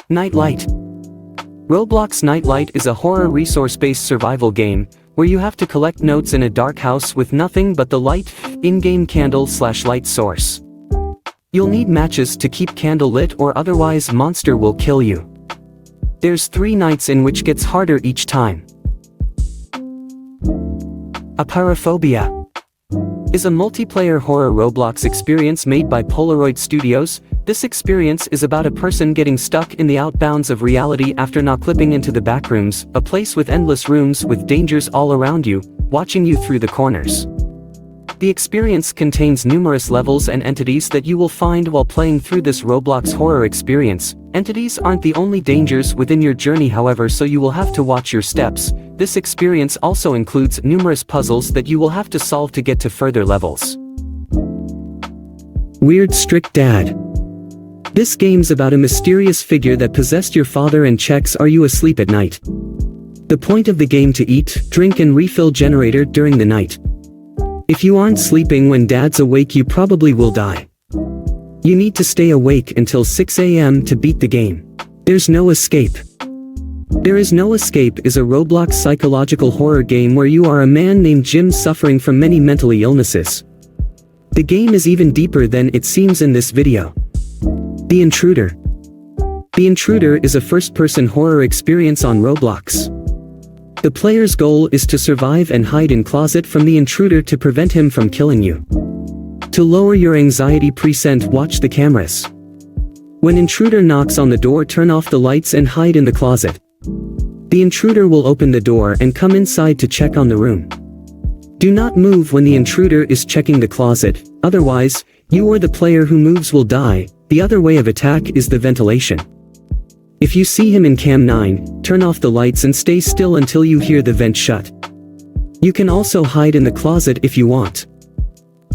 Nightlight. Roblox Nightlight is a horror resource-based survival game, where you have to collect notes in a dark house with nothing but the light, in-game candle/light source. You'll need matches to keep candle lit or otherwise monster will kill you. There's 3 nights in which gets harder each time. Apeirophobia is a multiplayer horror Roblox experience made by Polaroid Studios. This experience is about a person getting stuck in the outbounds of reality after not clipping into the backrooms, a place with endless rooms with dangers all around you, watching you through the corners. The experience contains numerous levels and entities that you will find while playing through this Roblox horror experience. Entities aren't the only dangers within your journey, however, so you will have to watch your steps. This experience also includes numerous puzzles that you will have to solve to get to further levels. Weird Strict Dad. This game's about a mysterious figure that possessed your father and checks are you asleep at night. The point of the game to eat, drink and refill generator during the night. If you aren't sleeping when dad's awake, you probably will die. You need to stay awake until 6 a.m. to beat the game. There's no escape. There is No Escape is a Roblox psychological horror game where you are a man named Jim suffering from many mental illnesses. The game is even deeper than it seems in this video. The Intruder. The Intruder is a first-person horror experience on Roblox. The player's goal is to survive and hide in closet from the intruder to prevent him from killing you. To lower your anxiety percent, watch the cameras. When intruder knocks on the door, turn off the lights and hide in the closet. The intruder will open the door and come inside to check on the room. Do not move when the intruder is checking the closet, otherwise, you or the player who moves will die. The other way of attack is the ventilation. If you see him in Cam 9, turn off the lights and stay still until you hear the vent shut. You can also hide in the closet if you want.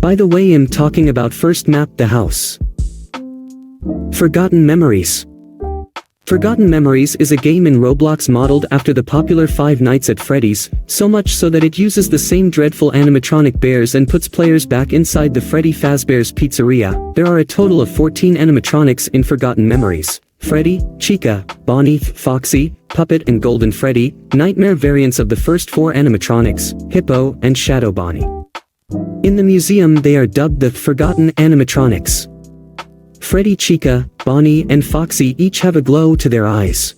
By the way, I'm talking about first map the house. Forgotten Memories. Forgotten Memories is a game in Roblox modeled after the popular Five Nights at Freddy's, so much so that it uses the same dreadful animatronic bears and puts players back inside the Freddy Fazbear's Pizzeria. There are a total of 14 animatronics in Forgotten Memories. Freddy, Chica, Bonnie, Foxy, Puppet and Golden Freddy, nightmare variants of the first 4 animatronics, Hippo and Shadow Bonnie. In the museum they are dubbed the Forgotten Animatronics. Freddy, Chica, Bonnie and Foxy each have a glow to their eyes.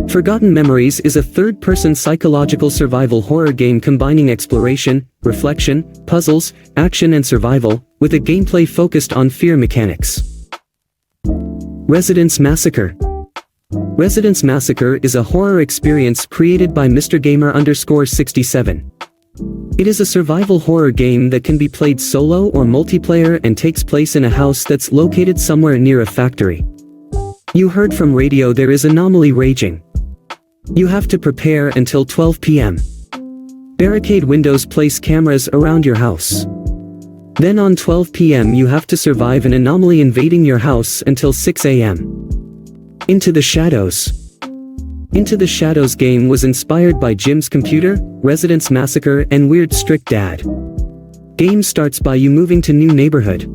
Forgotten Memories is a third-person psychological survival horror game combining exploration, reflection, puzzles, action and survival, with a gameplay focused on fear mechanics. Residence Massacre. Residence Massacre is a horror experience created by MrGamer_67. It is a survival horror game that can be played solo or multiplayer and takes place in a house that's located somewhere near a factory. You heard from radio there is anomaly raging. You have to prepare until 12 p.m. Barricade windows, place cameras around your house. Then on 12 p.m. you have to survive an anomaly invading your house until 6 a.m. Into the Shadows. Into the Shadows game was inspired by Jim's Computer, Residence Massacre and Weird Strict Dad. Game starts by you moving to new neighborhood.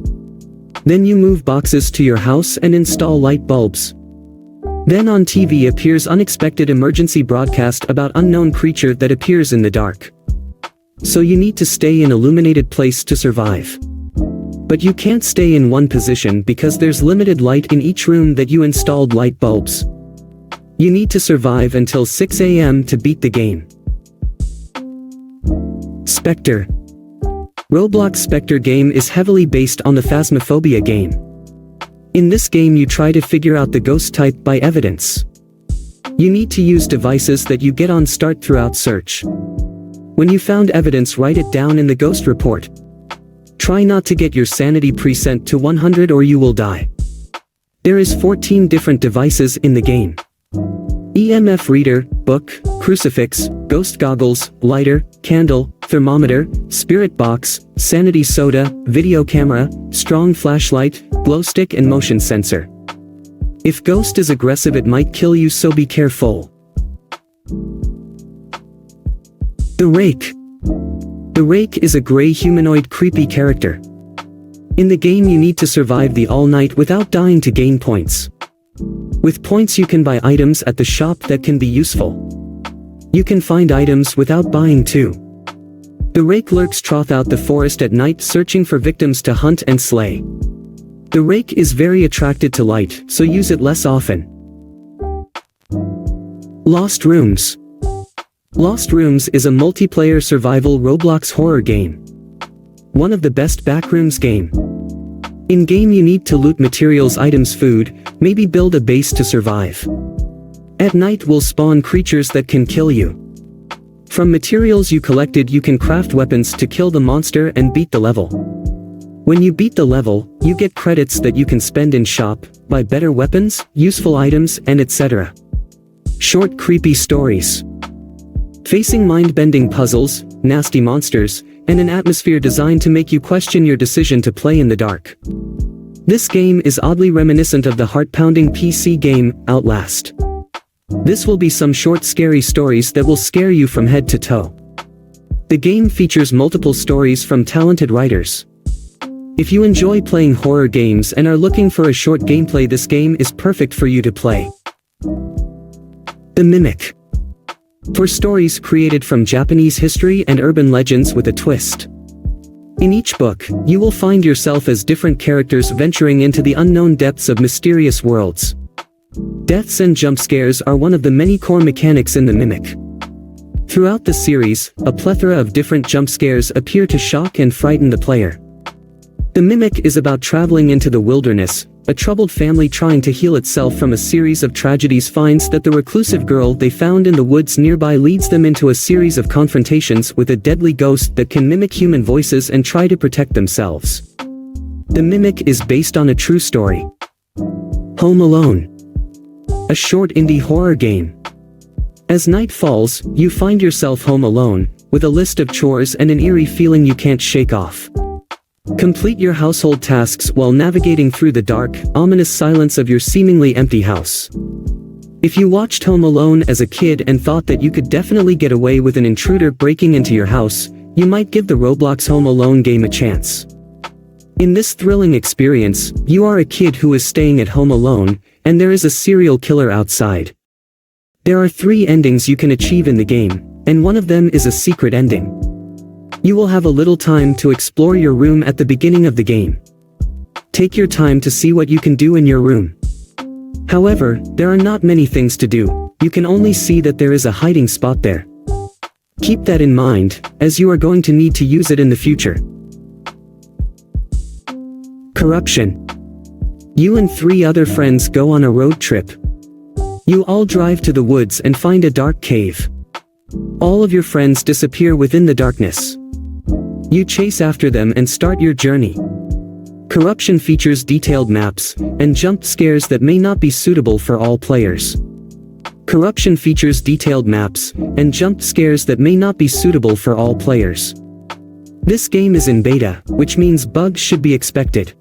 Then you move boxes to your house and install light bulbs. Then on TV appears unexpected emergency broadcast about unknown creature that appears in the dark. So you need to stay in illuminated place to survive. But you can't stay in one position because there's limited light in each room that you installed light bulbs. You need to survive until 6 a.m. to beat the game. Spectre. Roblox Spectre game is heavily based on the Phasmophobia game. In this game you try to figure out the ghost type by evidence. You need to use devices that you get on start throughout search. When you found evidence, write it down in the ghost report. Try not to get your sanity percent to 100 or you will die. There is 14 different devices in the game. EMF reader, book, crucifix, ghost goggles, lighter, candle, thermometer, spirit box, sanity soda, video camera, strong flashlight, glow stick and motion sensor. If ghost is aggressive it might kill you, so be careful. The Rake. The Rake is a gray humanoid creepy character. In the game you need to survive the all night without dying to gain points. With points you can buy items at the shop that can be useful. You can find items without buying too. The rake lurks throughout the forest at night searching for victims to hunt and slay. The rake is very attracted to light, so use it less often. Lost Rooms. Lost Rooms is a multiplayer survival Roblox horror game. One of the best backrooms game. In game you need to loot materials, items, food, maybe build a base to survive. At night will spawn creatures that can kill you. From materials you collected you can craft weapons to kill the monster and beat the level. When you beat the level, you get credits that you can spend in shop, buy better weapons, useful items, and etc. Short creepy stories. Facing mind-bending puzzles, nasty monsters, and an atmosphere designed to make you question your decision to play in the dark. This game is oddly reminiscent of the heart-pounding PC game, Outlast. This will be some short scary stories that will scare you from head to toe. The game features multiple stories from talented writers. If you enjoy playing horror games and are looking for a short gameplay, this game is perfect for you to play. The Mimic. For stories created from Japanese history and urban legends with a twist. In each book, you will find yourself as different characters venturing into the unknown depths of mysterious worlds. Deaths and jump scares are one of the many core mechanics in the Mimic. Throughout the series, a plethora of different jump scares appear to shock and frighten the player. The Mimic is about traveling into the wilderness. A troubled family trying to heal itself from a series of tragedies finds that the reclusive girl they found in the woods nearby leads them into a series of confrontations with a deadly ghost that can mimic human voices and try to protect themselves. The Mimic is based on a true story. Home Alone. A short indie horror game. As night falls, you find yourself home alone, with a list of chores and an eerie feeling you can't shake off. Complete your household tasks while navigating through the dark, ominous silence of your seemingly empty house. If you watched Home Alone as a kid and thought that you could definitely get away with an intruder breaking into your house, you might give the Roblox Home Alone game a chance. In this thrilling experience, you are a kid who is staying at home alone, and there is a serial killer outside. There are 3 endings you can achieve in the game, and one of them is a secret ending. You will have a little time to explore your room at the beginning of the game. Take your time to see what you can do in your room. However, there are not many things to do, you can only see that there is a hiding spot there. Keep that in mind, as you are going to need to use it in the future. Corruption. You and 3 other friends go on a road trip. You all drive to the woods and find a dark cave. All of your friends disappear within the darkness. You chase after them and start your journey. Corruption features detailed maps and jump scares that may not be suitable for all players. Corruption features detailed maps and jump scares that may not be suitable for all players. This game is in beta, which means bugs should be expected.